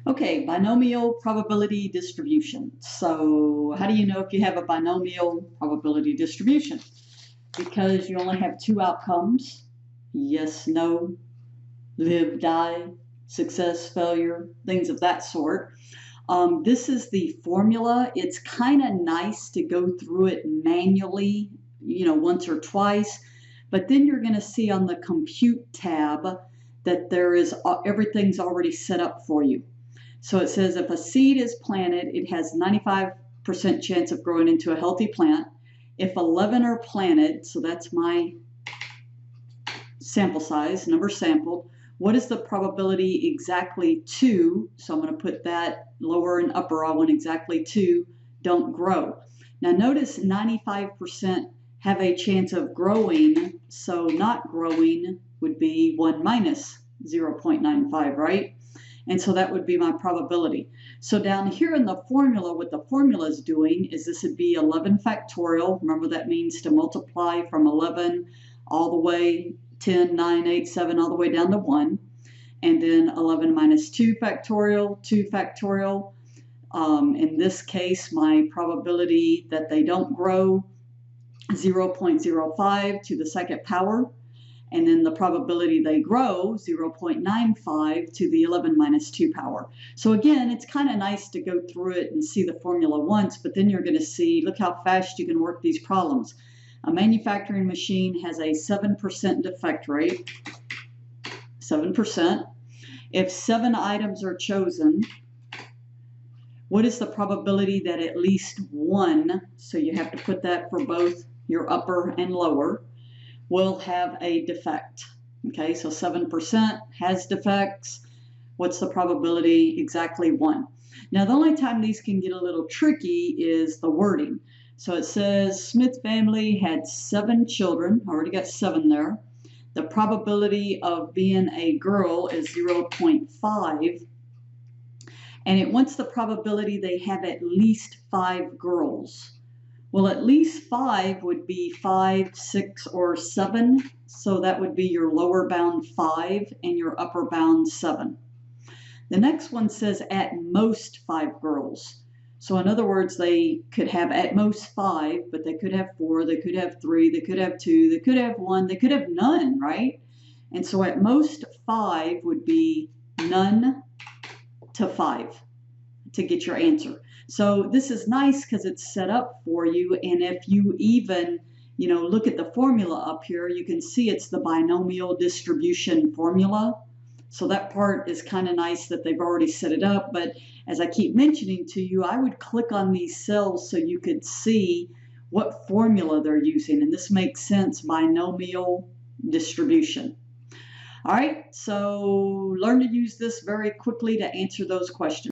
Okay, binomial probability distribution. So how do you know if you have a binomial probability distribution? Because you only have two outcomes, yes, no, live, die, success, failure, things of that sort. This is the formula. It's kind of nice to go through it manually, once or twice, but then you're going to see on the compute tab that everything's already set up for you. So it says if a seed is planted, it has 95% chance of growing into a healthy plant. If 11 are planted, so that's my sample size, number sampled, what is the probability exactly two? So I'm going to put that lower and upper, I want exactly two, don't grow. Now notice 95% have a chance of growing, so not growing would be 1 minus 0.95, right? And so that would be my probability. So down here in the formula, what the formula is doing is this would be 11 factorial. Remember that means to multiply from 11 all the way 10, 9, 8, 7, all the way down to 1. And then 11 minus 2 factorial, 2 factorial. In this case, my probability that they don't grow, 0.05 to the second power. And then the probability they grow, 0.95 to the 11 minus 2 power. So again, it's kind of nice to go through it and see the formula once, but then you're going to see, look how fast you can work these problems. A manufacturing machine has a 7% defect rate, 7%. If 7 items are chosen, what is the probability that at least one, so you have to put that for both your upper and lower, will have a defect? Okay, so 7% has defects. What's the probability? Exactly 1. Now, the only time these can get a little tricky is the wording. So it says Smith family had 7 children. Already got 7 there. The probability of being a girl is 0.5. And it wants the probability they have at least 5 girls. Well, at least 5 would be 5, 6, or 7. So that would be your lower bound 5 and your upper bound 7. The next one says at most 5 girls. So in other words, they could have at most 5, but they could have 4, they could have 3, they could have 2, they could have 1, they could have none, right? And so at most 5 would be none to 5 to get your answer. So this is nice because it's set up for you, and if you even, look at the formula up here, you can see it's the binomial distribution formula. So that part is kind of nice that they've already set it up, but as I keep mentioning to you, I would click on these cells so you could see what formula they're using, and this makes sense, binomial distribution. All right, so learn to use this very quickly to answer those questions.